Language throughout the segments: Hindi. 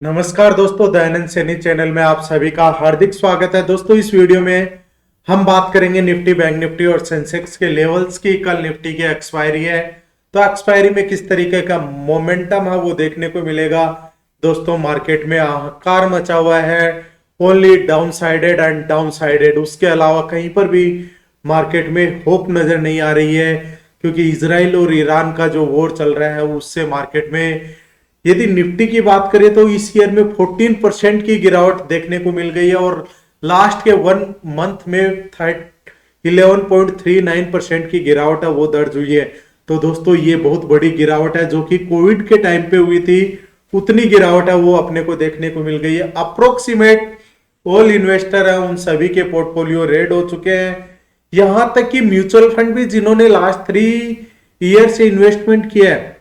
नमस्कार दोस्तों, दयानंद सैनी चैनल में आप सभी का हार्दिक स्वागत है। दोस्तों, इस वीडियो में हम बात करेंगे निफ्टी, बैंक निफ्टी और सेंसेक्स के लेवल्स की। कल निफ्टी की एक्सपायरी है, तो एक्सपायरी में किस तरीके का मोमेंटम है वो देखने को मिलेगा। दोस्तों, मार्केट में हाहाकार मचा हुआ है, only down sided and down sided. उसके अलावा कहीं पर भी मार्केट में होप नजर नहीं आ रही है, क्योंकि इजराइल और ईरान का जो वॉर चल रहा है उससे मार्केट में, यदि निफ्टी की बात करें तो इस ईयर में 14% की गिरावट देखने को मिल गई है और लास्ट के 1 मंथ में 11.39% की गिरावट है वो दर्ज हुई है। तो दोस्तों, ये बहुत बड़ी गिरावट है, जो कि कोविड के टाइम पे हुई थी उतनी गिरावट है वो अपने को देखने को मिल गई है। अप्रोक्सीमेट ऑल इन्वेस्टर है उन सभी के पोर्टफोलियो रेड हो चुके हैं। यहां तक कि म्यूचुअल फंड भी जिन्होंने लास्ट 3 ईयर से इन्वेस्टमेंट किया है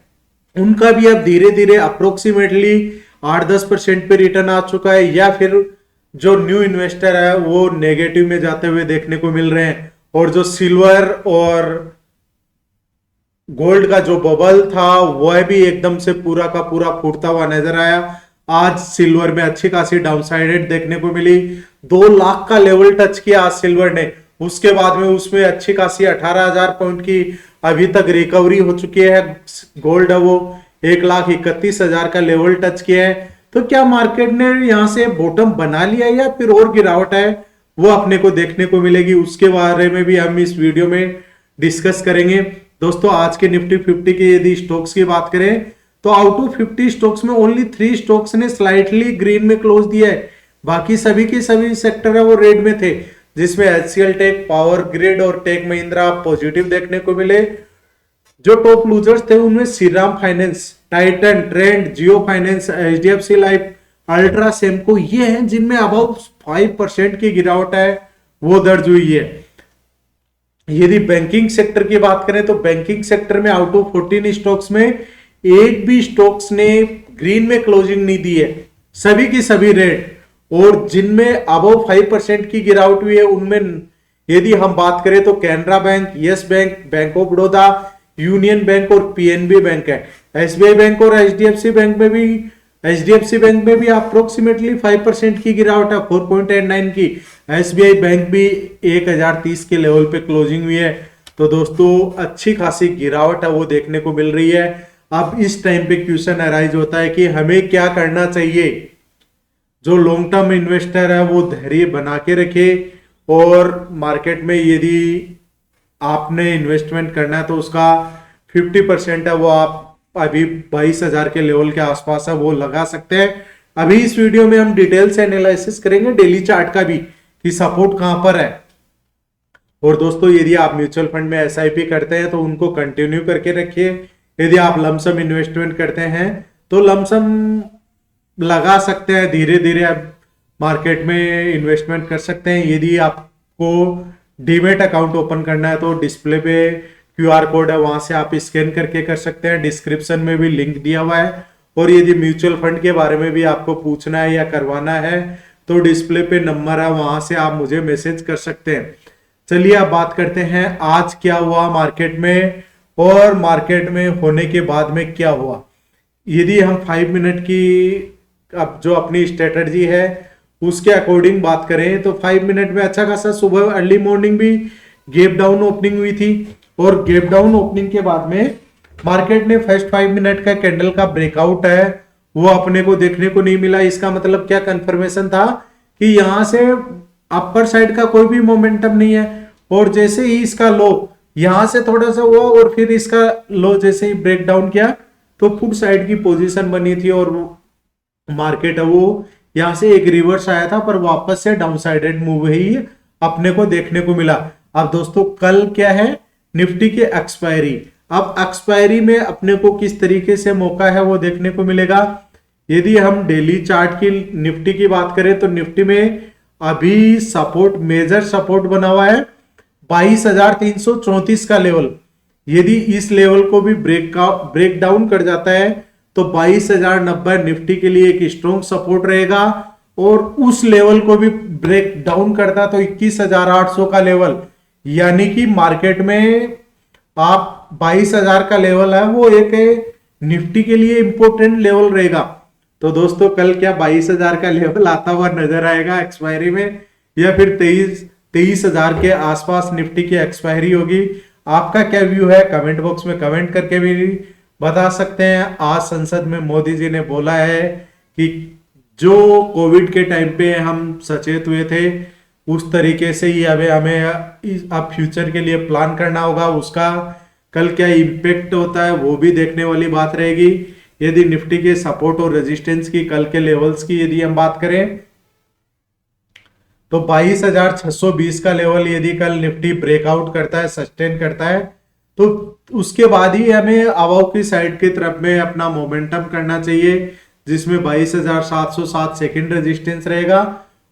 उनका भी अब धीरे धीरे अप्रोक्सीमेटली 8-10% पे रिटर्न आ चुका है, या फिर जो न्यू इन्वेस्टर है वो नेगेटिव में जाते हुए देखने को मिल रहे हैं। और जो सिल्वर और गोल्ड का जो बबल था वह भी एकदम से पूरा का पूरा फूटता हुआ नजर आया। आज सिल्वर में अच्छी खासी डाउनसाइडेड देखने को मिली, 2 लाख का लेवल टच किया आज सिल्वर ने। उसके बाद में उसमें अच्छी खासी 18,000 पॉइंट की अभी तक रिकवरी हो चुकी है। गोल्ड है वो 1,31,000 का लेवल टच किया है। तो क्या मार्केट ने यहां से बॉटम बना लिया या फिर और गिरावट है वो अपने को देखने को मिलेगी, उसके बारे में भी हम इस वीडियो में डिस्कस करेंगे। दोस्तों, आज के निफ्टी 50 की यदि स्टॉक्स की बात करें तो आउट ऑफ 50 स्टॉक्स में ओनली 3 स्टॉक्स ने स्लाइटली ग्रीन में क्लोज दिया है। बाकी सभी के सभी सेक्टर है वो रेड में थे, जिसमें एचसीएल टेक, पावर ग्रिड और टेक महिंद्रा पॉजिटिव देखने को मिले। जो टॉप लूजर्स थे उनमें श्रीराम फाइनेंस, टाइटन, ट्रेंड, जियो फाइनेंस, एचडीएफसी लाइफ, अल्ट्रा, सेमको, ये हैं जिनमें अबाउट 5% की गिरावट है वो दर्ज हुई है। यदि बैंकिंग सेक्टर की बात करें तो बैंकिंग सेक्टर में आउट ऑफ 14 स्टॉक्स में एक भी स्टॉक्स ने ग्रीन में क्लोजिंग नहीं दी है, सभी की सभी रेड। और जिनमें अबव 5% की गिरावट हुई है उनमें यदि हम बात करें तो Canara bank, yes bank, bank of Baroda, union bank और पीएनबी बैंक है। एसबीआई बैंक और एचडीएफसी बैंक में भी अप्रोक्सीमेटली 5% की गिरावट है, 4.89 की। एसबीआई बैंक भी 1030 के लेवल पे क्लोजिंग हुई है। तो दोस्तों, अच्छी खासी गिरावट है वो देखने को मिल रही है। अब इस टाइम पे क्वेश्चन अराइज होता है कि हमें क्या करना चाहिए। जो लॉन्ग टर्म इन्वेस्टर है वो धैर्य बना के रखे, और मार्केट में यदि आपने इन्वेस्टमेंट करना है तो उसका 50% है वो आप अभी 22,000 के लेवल के आसपास है वो लगा सकते हैं। अभी इस वीडियो में हम डिटेल से एनालिसिस करेंगे डेली चार्ट का भी, कि सपोर्ट कहां पर है। और दोस्तों, यदि आप म्यूचुअल फंड में एसआईपी करते हैं तो उनको कंटिन्यू करके रखिए। यदि आप लमसम इन्वेस्टमेंट करते हैं तो लमसम लगा सकते हैं, धीरे धीरे आप मार्केट में इन्वेस्टमेंट कर सकते हैं। यदि आपको डीमेट अकाउंट ओपन करना है तो डिस्प्ले पे क्यूआर कोड है, वहां से आप स्कैन करके कर सकते हैं। डिस्क्रिप्शन में भी लिंक दिया हुआ है। और यदि म्यूचुअल फंड के बारे में भी आपको पूछना है या करवाना है तो डिस्प्ले पे नंबर है, वहां से आप मुझे मैसेज कर सकते हैं। चलिए अब बात करते हैं आज क्या हुआ मार्केट में, और मार्केट में होने के बाद में क्या हुआ। यदि हम 5 मिनट की अब जो अपनी स्ट्रेटजी है उसके अकॉर्डिंग बात करें तो 5 मिनट में अच्छा खासा सुबह अर्ली मॉर्निंग भी गैप डाउन ओपनिंग हुई थी, और गैप डाउन ओपनिंग के बाद में मार्केट ने फर्स्ट 5 मिनट का कैंडल का ब्रेकआउट है वो अपने को देखने को नहीं मिला। इसका मतलब क्या कंफर्मेशन था कि यहां से अपर साइड का कोई भी मोमेंटम नहीं है। और जैसे ही इसका लो यहां से थोड़ा सा हुआ और फिर इसका लो जैसे ही ब्रेक डाउन किया तो फुट साइड की पोजीशन बनी थी, और मार्केट है वो यहां से एक रिवर्स आया था पर वापस से डाउन साइडेड मूव ही अपने को देखने को मिला। अब दोस्तों, कल क्या है, निफ्टी की एक्सपायरी। अब एक्सपायरी में अपने को किस तरीके से मौका है वो देखने को मिलेगा। यदि हम डेली चार्ट की निफ्टी की बात करें तो निफ्टी में अभी सपोर्ट, मेजर सपोर्ट बना हुआ है 22,334 का लेवल। यदि इस लेवल को भी ब्रेक डाउन कर जाता है तो 22,090 निफ्टी के लिए एक स्ट्रॉन्ग सपोर्ट रहेगा, और उस लेवल को भी ब्रेक डाउन करता तो 21,800 का लेवल, यानी कि मार्केट में आप 22,000 का लेवल है वो एक निफ्टी के लिए इंपॉर्टेंट लेवल रहेगा। तो दोस्तों कल क्या 22,000 का लेवल आता हुआ नजर आएगा एक्सपायरी में, या फिर 23,000 के आसपास निफ्टी की एक्सपायरी होगी? आपका क्या व्यू है कमेंट बॉक्स में कमेंट करके भी बता सकते हैं। आज संसद में मोदी जी ने बोला है कि जो कोविड के टाइम पे हम सचेत हुए थे उस तरीके से ही अब हमें अब फ्यूचर के लिए प्लान करना होगा। उसका कल क्या इम्पेक्ट होता है वो भी देखने वाली बात रहेगी। यदि निफ्टी के सपोर्ट और रेजिस्टेंस की कल के लेवल्स की यदि हम बात करें तो 22,620 का लेवल यदि कल निफ्टी ब्रेकआउट करता है, सस्टेन करता है, तो उसके बाद ही हमें अबाव की साइड की तरफ में अपना मोमेंटम करना चाहिए, जिसमें 22,707 सेकंड रेजिस्टेंस रहेगा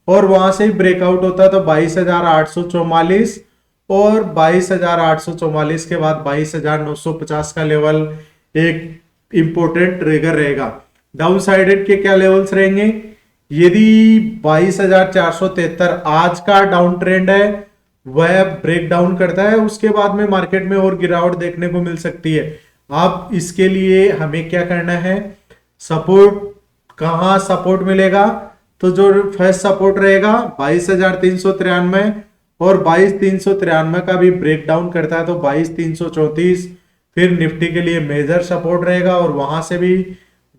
और वहां से ही ब्रेकआउट होता है तो 22,844 और 22,844 के बाद 22,950 का लेवल एक इंपोर्टेंट ट्रिगर रहेगा। डाउन साइडेड के क्या लेवल्स रहेंगे? यदि 22,473 आज का डाउन ट्रेंड है वह ब्रेक डाउन करता है, उसके बाद में मार्केट में और गिरावट देखने को मिल सकती है। अब इसके लिए हमें क्या करना है? सपोर्ट कहां सपोर्ट मिलेगा? तो जो फर्स्ट सपोर्ट रहेगा 22,393 और 22,393 का भी ब्रेक डाउन करता है तो 22,334 फिर निफ्टी के लिए मेजर सपोर्ट रहेगा और वहां से भी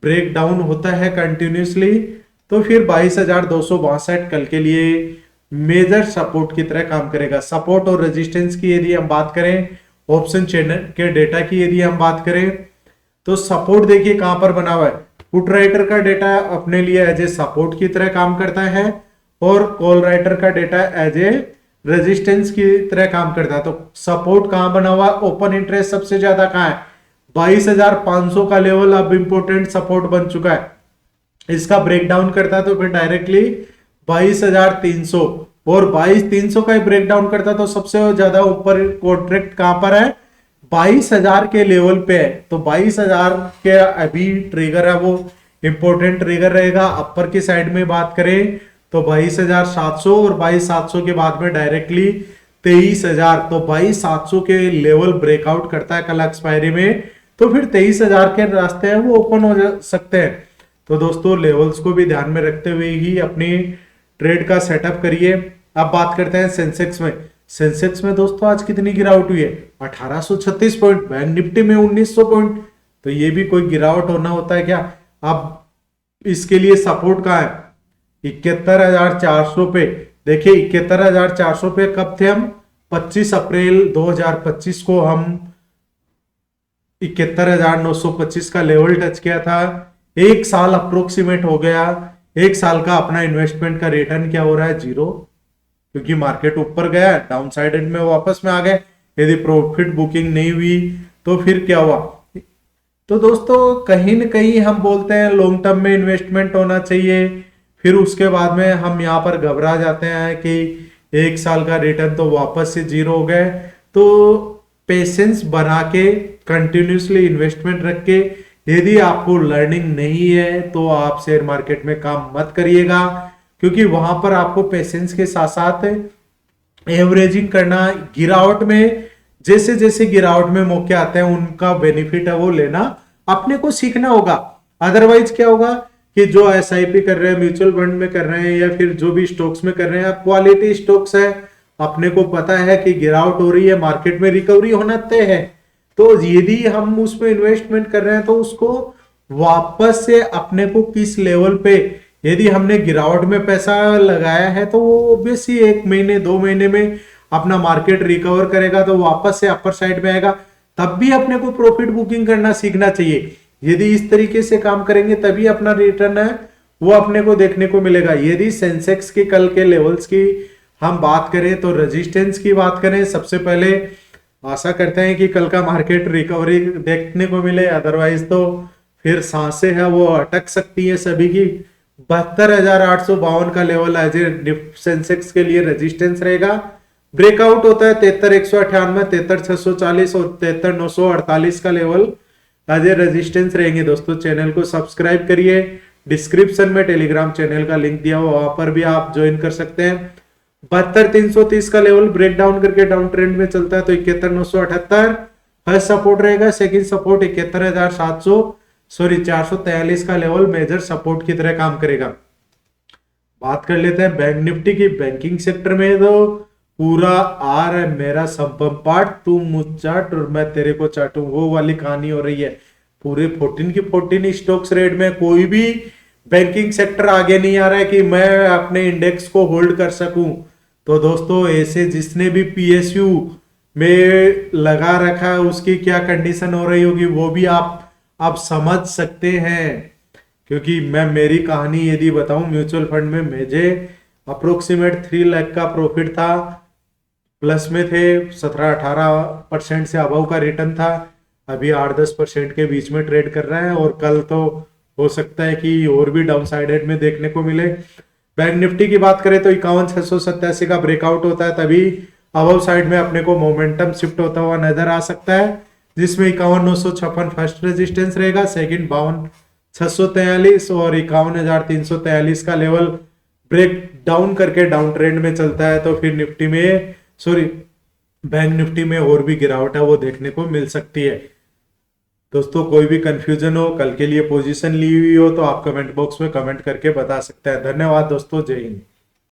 ब्रेक डाउन होता है कंटिन्यूसली तो फिर 22,262 कल के लिए मेजर सपोर्ट की तरह काम करेगा। सपोर्ट और रेजिस्टेंस की यदि हम बात करें, ऑप्शन चैनल के डेटा की यदि हम बात करें तो सपोर्ट देखिए कहां पर बना हुआ है। पुट राइटर का डेटा अपने लिए एज ए सपोर्ट की तरह काम करता है और कॉल राइटर का डेटा एज ए रेजिस्टेंस की तरह काम करता है। तो सपोर्ट कहां बना हुआ है? ओपन इंटरेस्ट सबसे ज्यादा कहां है? 22,500 का लेवल अब इंपोर्टेंट सपोर्ट बन चुका है। इसका ब्रेकडाउन करता है तो फिर डायरेक्टली 22,300 और 22,300 का ब्रेकडाउन करता तो सबसे ज्यादा ऊपर कॉन्ट्रैक्ट कहां पर है? 22,000 के लेवल पे है। तो 22,000 के अभी ट्रिगर है वो इंपोर्टेंट ट्रिगर रहेगा। अपर की साइड में बात करें तो 22,700 और 22,700 के बाद में डायरेक्टली 23,000। तो 22,700 के लेवल ब्रेकआउट करता है कल एक्सपायरी में तो फिर 23,000 के रास्ते हैं वो ओपन हो सकते हैं। तो दोस्तों लेवल्स को भी ध्यान में रखते हुए ही अपनी ट्रेड का सेटअप करिए। अब बात करते हैं सेंसेक्स में। सेंसेक्स में दोस्तों आज कितनी गिरावट हुई है? 1836 पॉइंट। बैंक निफ्टी में 1900 पॉइंट। तो ये भी कोई गिरावट होना होता है क्या? अब इसके लिए सपोर्ट कहां है? 71,400 पे। देखिए 71,400 पे कब थे हम? 25 अप्रैल 2025 को हम 71,925 का लेवल टच किया था। एक साल अप्रोक्सीमेट हो गया। एक साल का अपना इन्वेस्टमेंट का रिटर्न क्या हो रहा है? 0, क्योंकि मार्केट ऊपर गया, डाउन साइड में वापस में आ गए। यदि प्रॉफिट बुकिंग नहीं हुई तो फिर क्या हुआ? तो दोस्तों कहीं ना कहीं हम बोलते हैं लॉन्ग टर्म में इन्वेस्टमेंट होना चाहिए, फिर उसके बाद में हम यहाँ पर घबरा जाते हैं कि एक साल का रिटर्न तो वापस से 0 हो गए। तो पेशेंस बना के कंटिन्यूसली इन्वेस्टमेंट रख के, यदि आपको लर्निंग नहीं है तो आप शेयर मार्केट में काम मत करिएगा, क्योंकि वहां पर आपको पेशेंस के साथ साथ एवरेजिंग करना, गिरावट में जैसे जैसे गिरावट में मौके आते हैं उनका बेनिफिट है वो लेना अपने को सीखना होगा। अदरवाइज क्या होगा कि जो एसआईपी कर रहे हैं, म्यूचुअल फंड में कर रहे हैं या फिर जो भी स्टॉक्स में कर रहे हैं, क्वालिटी स्टॉक्स है, अपने को पता है कि गिरावट हो रही है, मार्केट में रिकवरी होना तय है। तो यदि हम उसमें इन्वेस्टमेंट कर रहे हैं तो उसको वापस से अपने को किस लेवल पे, यदि हमने गिरावट में पैसा लगाया है तो वो ऑब्वियसली 1 महीने 2 महीने में अपना मार्केट रिकवर करेगा तो वापस से अपर साइड में आएगा। तब भी अपने को प्रॉफिट बुकिंग करना सीखना चाहिए। यदि इस तरीके से काम करेंगे तभी अपना रिटर्न है वो अपने को देखने को मिलेगा। यदि सेंसेक्स के कल के लेवल्स की हम बात करें तो रेजिस्टेंस की बात करें, सबसे पहले आशा करते हैं कि कल का मार्केट रिकवरी देखने को मिले, अदरवाइज तो फिर सांसें है वो अटक सकती है सभी की। 72,852 का लेवल एज ए सेंसेक्स के लिए रेजिस्टेंस रहेगा। ब्रेकआउट होता है 73,198, 73,640 और 73,948 का लेवल एज ए रेजिस्टेंस रहेंगे। दोस्तों चैनल को सब्सक्राइब करिए, डिस्क्रिप्शन में टेलीग्राम चैनल का लिंक दिया हुआ, वहां पर भी आप ज्वाइन कर सकते हैं। 72,330 का लेवल ब्रेक डाउन करके डाउन ट्रेंड में चलता है तो 71,978 फर्स्ट सपोर्ट रहेगा। सेकंड सपोर्ट 71,700, 443 का लेवल मेजर सपोर्ट की तरह काम करेगा। बात कर लेते हैं बैंक निफ्टी की। बैंकिंग सेक्टर में तो पूरा आ रहा है मेरा संपम पाठ, तू मुझ चाट और मैं तेरे को चाटू, वो वाली कहानी हो रही है। पूरे 14 की 14 स्टॉक्स रेट में कोई भी बैंकिंग सेक्टर आगे नहीं आ रहा है कि मैं अपने इंडेक्स को होल्ड कर सकूं। तो दोस्तों ऐसे जिसने भी पीएसयू में लगा रखा है उसकी क्या कंडीशन हो रही होगी वो भी आप समझ सकते हैं। क्योंकि मैं मेरी कहानी यदि बताऊं, म्यूचुअल फंड में मुझे अप्रोक्सीमेट 3 लाख का प्रॉफिट था, प्लस में थे, 17-18% से अबव का रिटर्न था। अभी 8-10% के बीच में ट्रेड कर रहा है और कल तो हो सकता है कि और भी डाउन साइडेड में देखने को मिले। बैंक निफ्टी की बात करें तो 51,687 का ब्रेकआउट होता है तभी अबव साइड में अपने को मोमेंटम शिफ्ट होता हुआ नजर आ सकता है, जिसमें 51,956 फर्स्ट रेजिस्टेंस रहेगा, सेकंड 52,643 और 51,343 का लेवल ब्रेक डाउन करके डाउन ट्रेंड में चलता है तो फिर निफ्टी में बैंक निफ्टी में और भी गिरावट है वो देखने को मिल सकती है। दोस्तों कोई भी कंफ्यूजन हो, कल के लिए पोजीशन ली हुई हो तो आप कमेंट बॉक्स में कमेंट करके बता सकते हैं। धन्यवाद दोस्तों, जय हिंद।